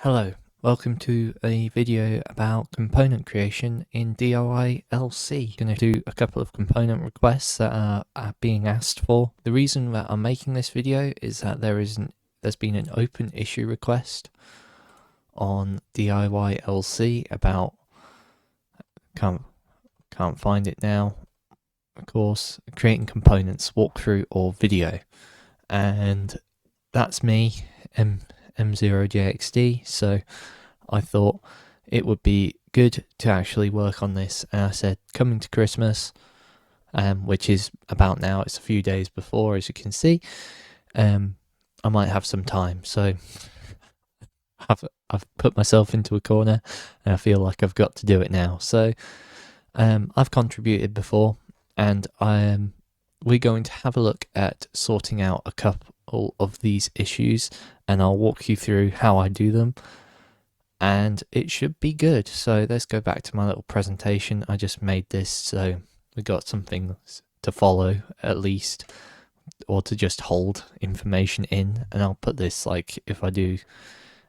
Hello, welcome to a video about component creation in DIYLC. I'm going to do a couple of component requests that are being asked for. The reason that I'm making this video is that there's been an open issue request on DIYLC about, can't find it now, of course, creating components, walkthrough or video. And that's me, M0JXD, so I thought it would be good to actually work on this. And I said, coming to Christmas, which is about now, it's a few days before, as you can see, I might have some time. So I've put myself into a corner and I feel like I've got to do it now. So I've contributed before, and we're going to have a look at sorting out a couple of these issues, and I'll walk you through how I do them, and it should be good. So let's go back to my little presentation. I just made this so we got something to follow at least, or to just hold information in. And I'll put this, like, if I do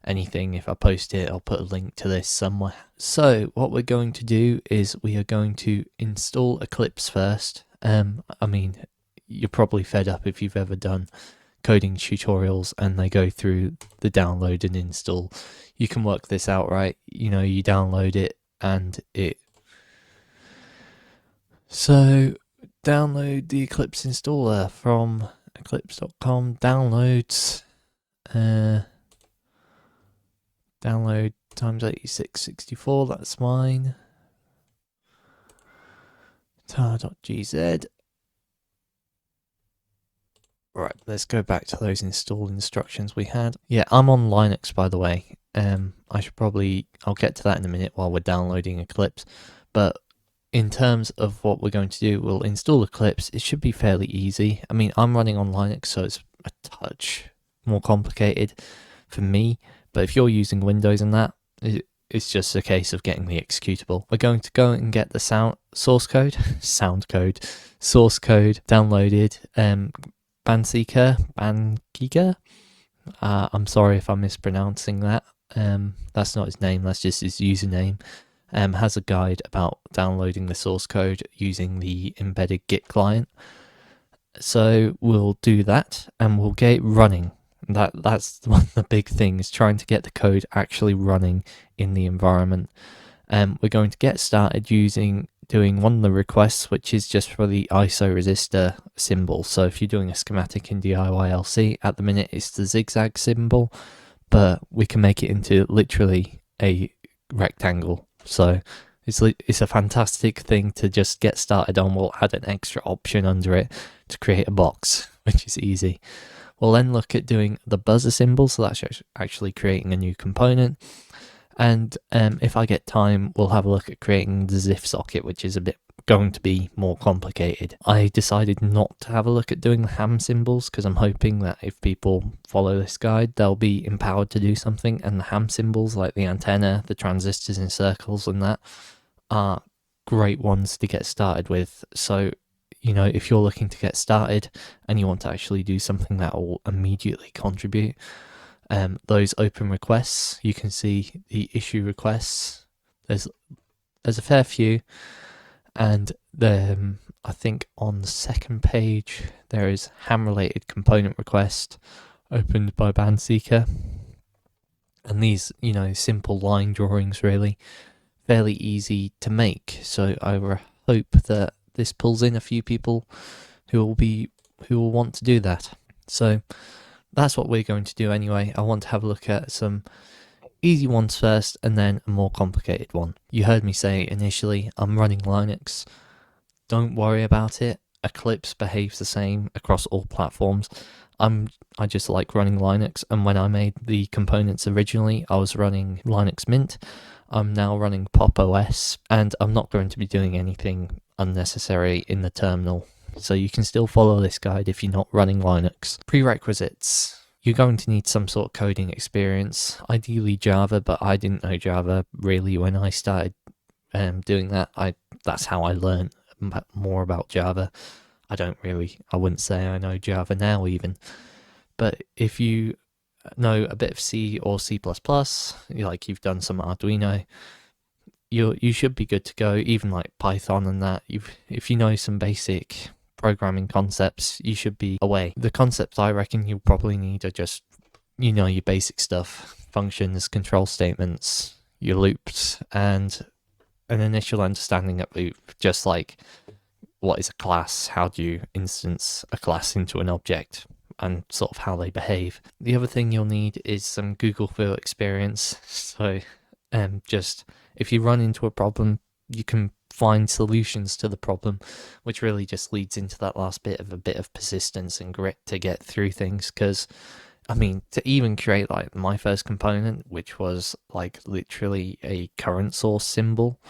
anything, if I post it, I'll put a link to this somewhere. So what we're going to do is we are going to install Eclipse first. I mean, you're probably fed up if you've ever done coding tutorials and they go through the download and install. You can work this out, right? You know, you download it and so download the Eclipse installer from eclipse.com, downloads, download times 8664, that's mine, tar.gz. Right, let's go back to those install instructions we had. Yeah, I'm on Linux, by the way. I'll get to that in a minute while we're downloading Eclipse. But in terms of what we're going to do, we'll install Eclipse. It should be fairly easy. I mean, I'm running on Linux, so it's a touch more complicated for me. But if you're using Windows and that, it's just a case of getting the executable. We're going to go and get the source code downloaded. Bancika. I'm sorry if I'm mispronouncing that. That's not his name, that's just his username. Has a guide about downloading the source code using the embedded Git client. So we'll do that and we'll get it running. That's one of the big things, trying to get the code actually running in the environment. We're going to get started doing one of the requests, which is just for the ISO resistor symbol. So if you're doing a schematic in DIYLC, at the minute it's the zigzag symbol, but we can make it into literally a rectangle. So it's a fantastic thing to just get started on. We'll add an extra option under it to create a box, which is easy. We'll then look at doing the buzzer symbol, so that's actually creating a new component. And if I get time, we'll have a look at creating the ZIF socket, which is going to be more complicated. I decided not to have a look at doing the ham symbols because I'm hoping that if people follow this guide, they'll be empowered to do something. And the ham symbols, like the antenna, the transistors in circles and that, are great ones to get started with. So, you know, if you're looking to get started and you want to actually do something that will immediately contribute, those open requests, you can see the issue requests. There's a fair few, and then I think on the second page there is ham related component request opened by Bancika, and these, you know, simple line drawings, really fairly easy to make. So I hope that this pulls in a few people who will want to do that. So that's what we're going to do anyway. I want to have a look at some easy ones first and then a more complicated one. You heard me say initially, I'm running Linux. Don't worry about it. Eclipse behaves the same across all platforms. I just like running Linux, and when I made the components originally, I was running Linux Mint. I'm now running Pop OS, and I'm not going to be doing anything unnecessary in the terminal. So you can still follow this guide if you're not running Linux. Prerequisites. You're going to need some sort of coding experience, ideally Java, but I didn't know Java really when I started doing that. That's how I learned more about Java. I wouldn't say I know Java now even. But if you know a bit of C or C++, like you've done some Arduino, you should be good to go. Even like Python and that, if you know some basic programming concepts, you should be away. The concepts I reckon you'll probably need are just, your basic stuff, functions, control statements, your loops, and an initial understanding of loop, just like what is a class, how do you instance a class into an object, and sort of how they behave. The other thing you'll need is some Google Field experience. So just if you run into a problem, you can find solutions to the problem, which really just leads into that last bit of persistence and grit to get through things. Because I mean, to even create like my first component, which was like literally a current source symbol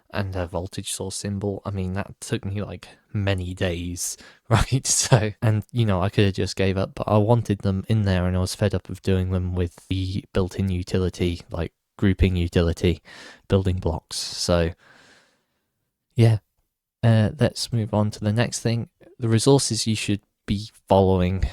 and a voltage source symbol, I mean, that took me like many days, right? So, and I could have just gave up, but I wanted them in there, and I was fed up of doing them with the built-in utility, like grouping utility, building blocks. So yeah, let's move on to the next thing. The resources you should be following.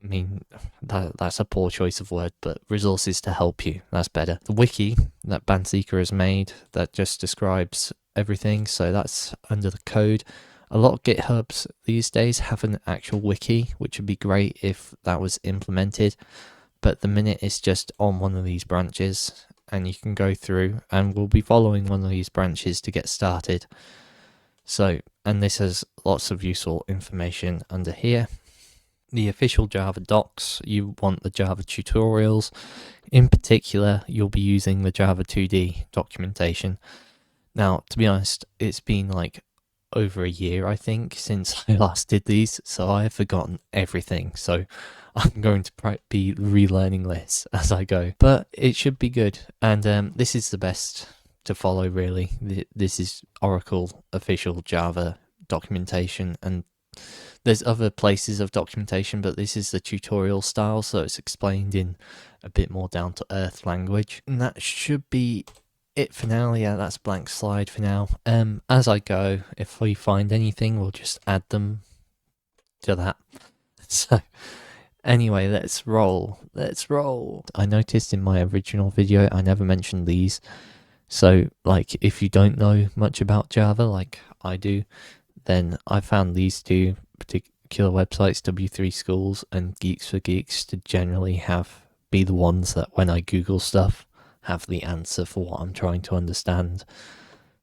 I mean, that's a poor choice of word, but resources to help you, that's better. The wiki that Bancika has made, that just describes everything, so that's under the code. A lot of GitHubs these days have an actual wiki, which would be great if that was implemented, but the minute it's just on one of these branches, and you can go through, and we'll be following one of these branches to get started. So, and this has lots of useful information under here. The official Java docs, you want the Java tutorials. In particular, you'll be using the Java 2D documentation. Now, to be honest, it's been like over a year, I think, since I last did these, so I have forgotten everything. So I'm going to be relearning this as I go. But it should be good, and this is the best to follow, really. This is Oracle official Java documentation, and there's other places of documentation, but this is the tutorial style, so it's explained in a bit more down-to-earth language. And that should be it for now. Yeah, that's a blank slide for now. As I go, if we find anything, we'll just add them to that. So anyway, let's roll. I noticed in my original video, I never mentioned these. So, like, if you don't know much about Java, like I do, then I found these two particular websites, W3 Schools and Geeks for Geeks, to generally be the ones that when I Google stuff have the answer for what I'm trying to understand.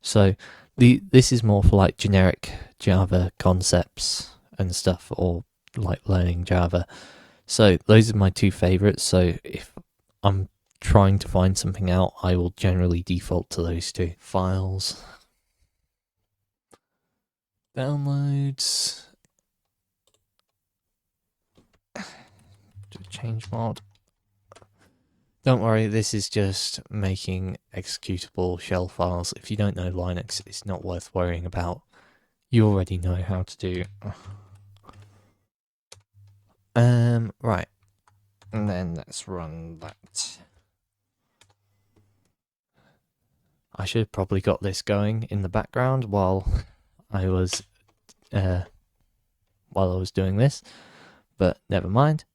So this is more for like generic Java concepts and stuff, or like learning Java. So those are my two favorites. So if I'm trying to find something out, I will generally default to those two. Files, downloads, change mod. Don't worry, this is just making executable shell files. If you don't know Linux, it's not worth worrying about. You already know how to do. Right. And then let's run that. I should have probably got this going in the background while I was doing this, but never mind.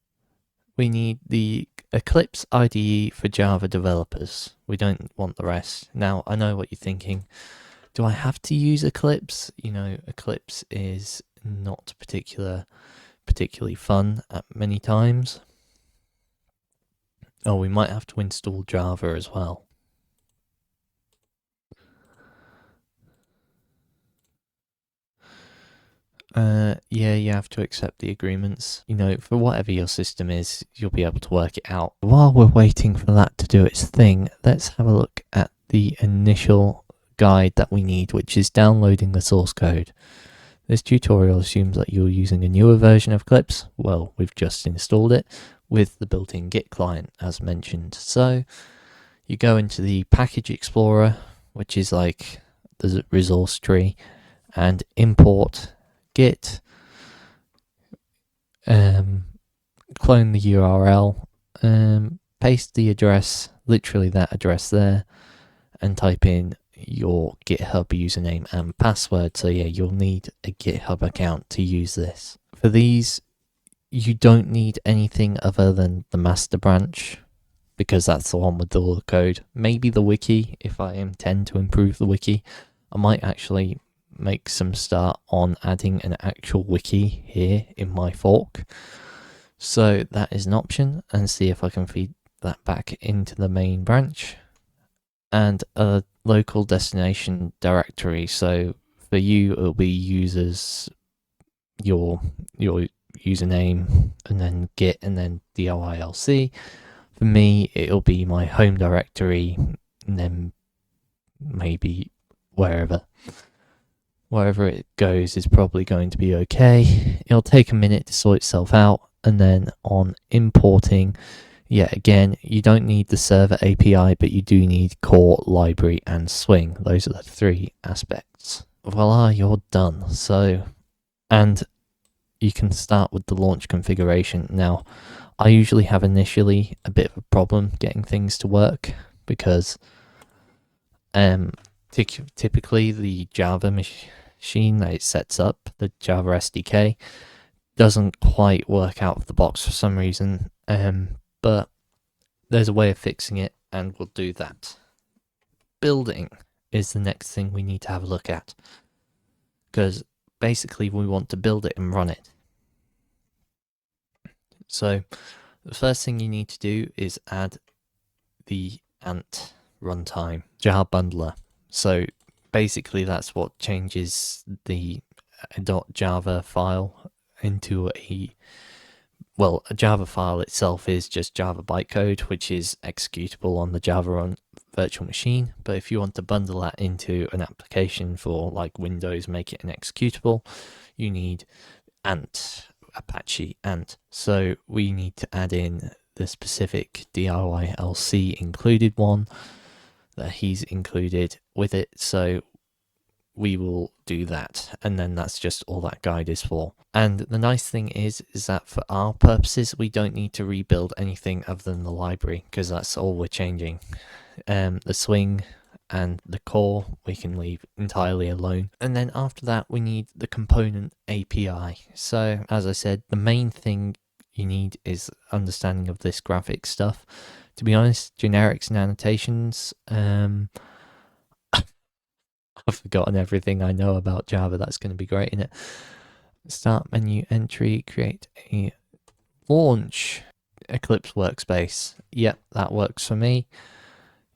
We need the Eclipse IDE for Java developers. We don't want the rest. Now, I know what you're thinking. Do I have to use Eclipse? Eclipse is not particularly fun at many times. Oh, we might have to install Java as well. Yeah, you have to accept the agreements. For whatever your system is, you'll be able to work it out. While we're waiting for that to do its thing, let's have a look at the initial guide that we need, which is downloading the source code. This tutorial assumes that you're using a newer version of Eclipse. Well, we've just installed it with the built-in Git client, as mentioned. So you go into the package explorer, which is like the resource tree, and import Git, clone the URL, paste the address, literally that address there, and type in your GitHub username and password. So yeah, you'll need a GitHub account to use this. For these, you don't need anything other than the master branch, because that's the one with all the code. Maybe the wiki, if I intend to improve the wiki. I might actually make some start on adding an actual wiki here in my fork. So that is an option, and see if I can feed that back into the main branch. And a local destination directory. So for you, it'll be users, your username, and then git, and then DIYLC. For me, it'll be my home directory, and then maybe wherever it goes is probably going to be okay. It'll take a minute to sort itself out. And then on importing, yeah, again, you don't need the server API, but you do need core, library, and swing. Those are the 3 aspects. Voila, you're done. So, and you can start with the launch configuration. Now, I usually have initially a bit of a problem getting things to work, because typically the Java machine that it sets up, the Java SDK, doesn't quite work out of the box for some reason, but there's a way of fixing it, and we'll do that. Building is the next thing we need to have a look at, because basically we want to build it and run it. So the first thing you need to do is add the Ant runtime jar bundler. So basically that's what changes the .java file into a Java file itself is just Java bytecode, which is executable on the Java virtual machine. But if you want to bundle that into an application for like Windows, make it an executable, you need Ant, Apache Ant. So we need to add in the specific DIYLC included one that he's included with it. So we will do that, and then that's just all that guide is for. And the nice thing is that for our purposes, we don't need to rebuild anything other than the library, because that's all we're changing. The swing and the core we can leave entirely alone. And then after that, we need the component API. So as I said, the main thing you need is understanding of this graphic stuff. To be honest, generics and annotations, I've forgotten everything I know about Java. That's going to be great, isn't it? Start menu entry, create a launch Eclipse workspace. Yep, that works for me.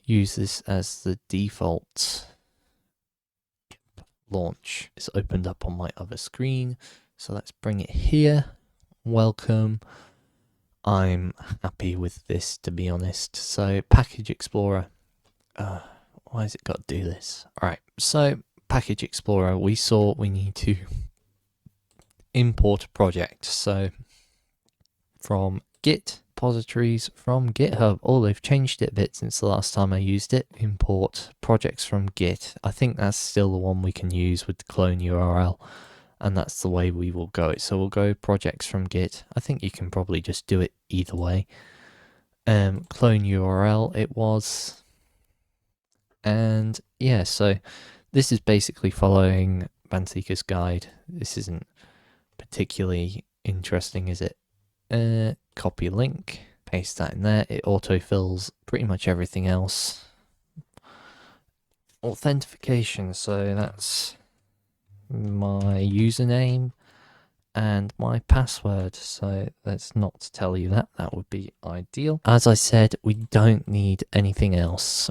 Use this as the default launch. It's opened up on my other screen. So let's bring it here. Welcome. I'm happy with this, to be honest. So Package Explorer. Why has it got to do this? All right, so Package Explorer, we saw we need to import a project. So from Git, repositories from GitHub. Oh, they've changed it a bit since the last time I used it. Import projects from Git. I think that's still the one we can use with the clone URL. And that's the way we will go. So we'll go projects from Git. I think you can probably just do it either way. Clone URL it was. And yeah, so this is basically following Bancika's guide. This isn't particularly interesting, is it? Copy link, paste that in there. It autofills pretty much everything else. Authentication, so that's my username and my password. So let's not tell you that. That would be ideal. As I said, we don't need anything else.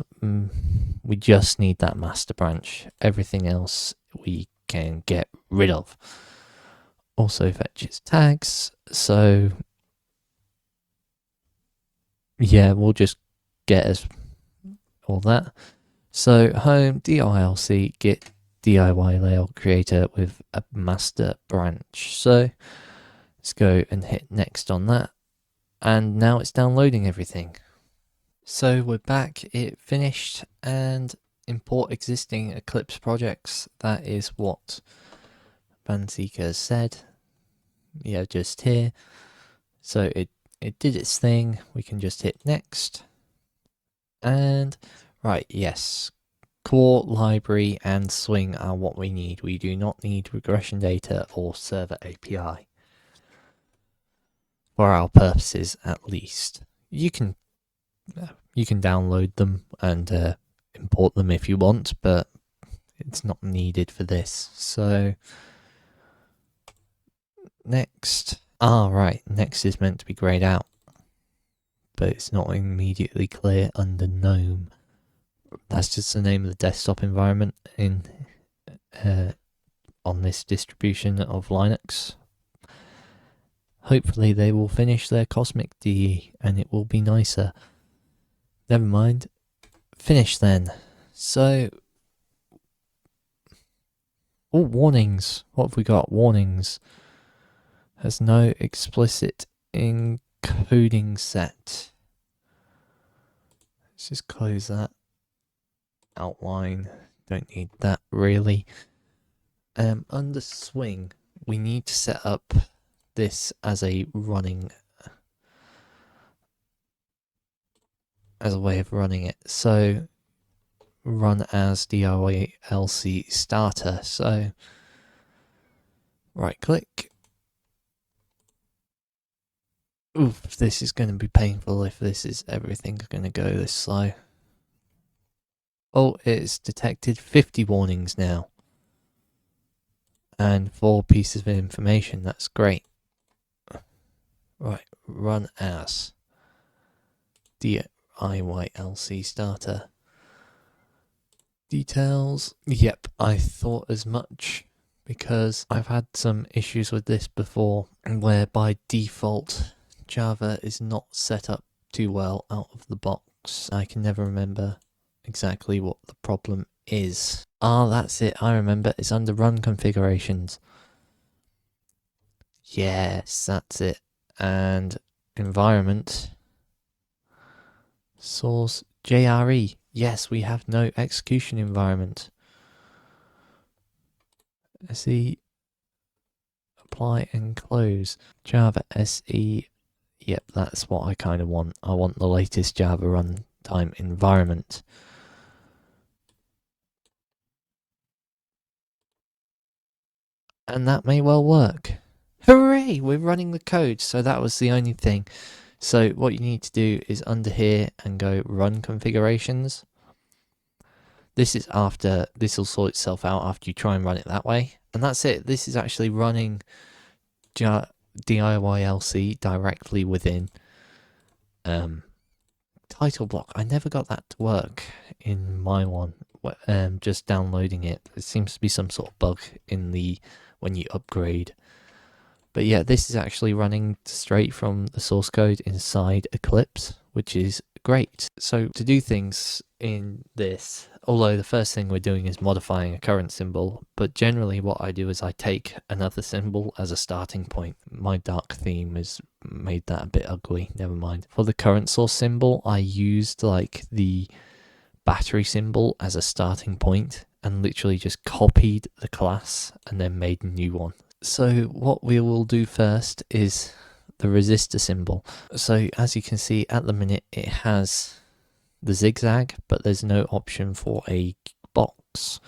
We just need that master branch. Everything else we can get rid of. Also fetches tags. So yeah, we'll just get us all that. So home, DIYLC, git DIY layout creator with a master branch. So let's go and hit next on that. And now it's downloading everything. So we're back, it finished, and import existing Eclipse projects. That is what Bancika said. Yeah, just here. So it did its thing. We can just hit next. And right, yes. Core, library, and swing are what we need. We do not need regression data or server API. for our purposes at least. You can download them and import them if you want, but it's not needed for this. So next, next is meant to be grayed out, but it's not immediately clear under GNOME. That's just the name of the desktop environment in on this distribution of Linux. Hopefully they will finish their Cosmic DE and it will be nicer. Never mind. Finish then. So, warnings. What have we got? Warnings. Has no explicit encoding set. Let's just close that. Outline. Don't need that really. Under swing, we need to set up this as a running, as a way of running it. So run as DIYLC starter. So right click. Oof, this is going to be painful if this is everything going to go this slow. Oh, it's detected 50 warnings now. And 4 pieces of information. That's great. Right, run as DIYLC starter. Details. Yep, I thought as much because I've had some issues with this before where by default Java is not set up too well out of the box. I can never remember exactly what the problem is. Ah, that's it. I remember. It's under run configurations. Yes, that's it. And environment. Source JRE. Yes, we have no execution environment. SE. Apply and close. Java SE. Yep, that's what I kind of want. I want the latest Java runtime environment. And that may well work. Hooray! We're running the code. So that was the only thing. So what you need to do is under here and go run configurations. This is after, this will sort itself out after you try and run it that way. And that's it. This is actually running DIYLC directly within title block. I never got that to work in my one. Just downloading it. It seems to be some sort of bug in the when you upgrade. But yeah, this is actually running straight from the source code inside Eclipse, which is great. So to do things in this, although the first thing we're doing is modifying a current symbol, but generally what I do is I take another symbol as a starting point. My dark theme has made that a bit ugly, never mind. For the current source symbol, I used like the battery symbol as a starting point and literally just copied the class and then made a new one. So what we will do first is the resistor symbol. So as you can see at the minute it has the zigzag, but there's no option for a box.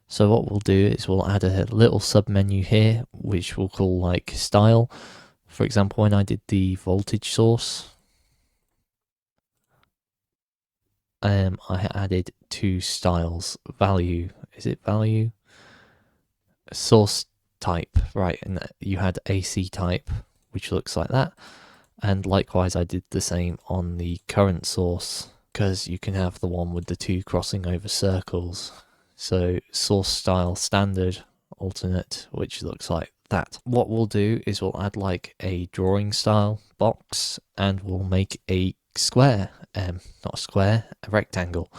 So what we'll do is we'll add a little submenu here which we'll call like style. For example, when I did the voltage source, I added 2 styles. Value, is it value? Source type, right, and you had AC type, which looks like that. And likewise, I did the same on the current source, because you can have the one with the 2 crossing over circles. So source style standard alternate, which looks like that. What we'll do is we'll add like a drawing style box and we'll make a square, not a square, a rectangle.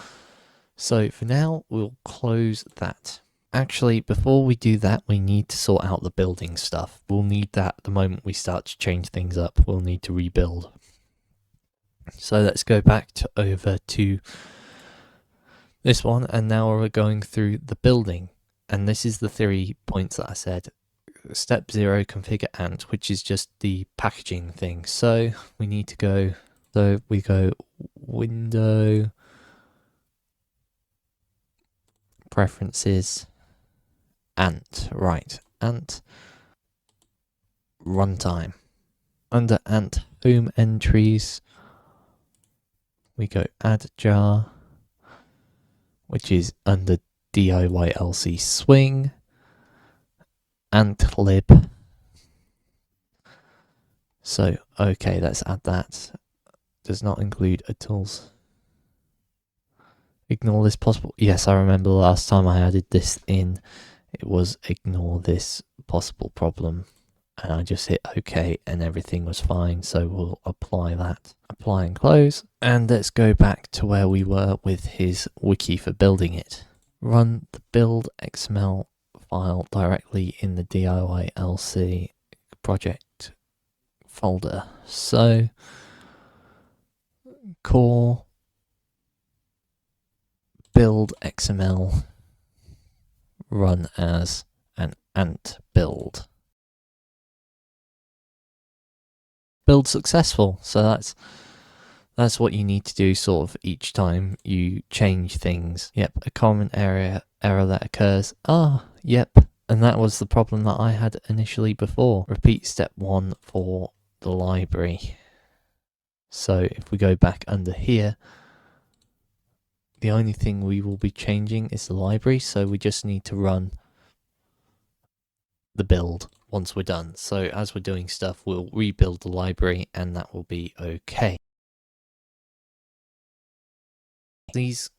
So for now, we'll close that. Actually, before we do that, we need to sort out the building stuff. We'll need that the moment we start to change things up. We'll need to rebuild. So let's go back over to this one, and now we're going through the building. And this is the 3 points that I said. Step 0, configure ant, which is just the packaging thing. So we need to go, so we go window, preferences, ant, right, ant, runtime. under ant home entries, we go add jar, which is under DIYLC swing, ant lib. So, okay, let's add that. Does not include a tools. Ignore this possible. Yes, I remember last time I added this in, it was ignore this possible problem. And I just hit OK and everything was fine. So we'll apply that. Apply and close. And let's go back to where we were with his wiki for building it. Run the build.xml file directly in the DIYLC project folder. So core build.xml run as an ant build. Build successful. So that's what you need to do sort of each time you change things. Yep, a common error that occurs. Yep. And that was the problem that I had initially before. Repeat step 1 for the library. So if we go back under here, the only thing we will be changing is the library. So we just need to run the build once we're done. So as we're doing stuff, we'll rebuild the library and that will be okay. These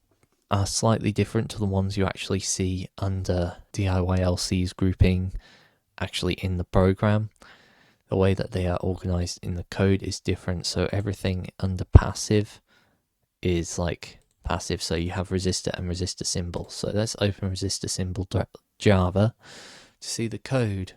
are slightly different to the ones you actually see under DIYLC's grouping actually in the program. The way that they are organized in the code is different. So everything under passive is like passive. So you have resistor and resistor symbol. So let's open resistor symbol Java to see the code.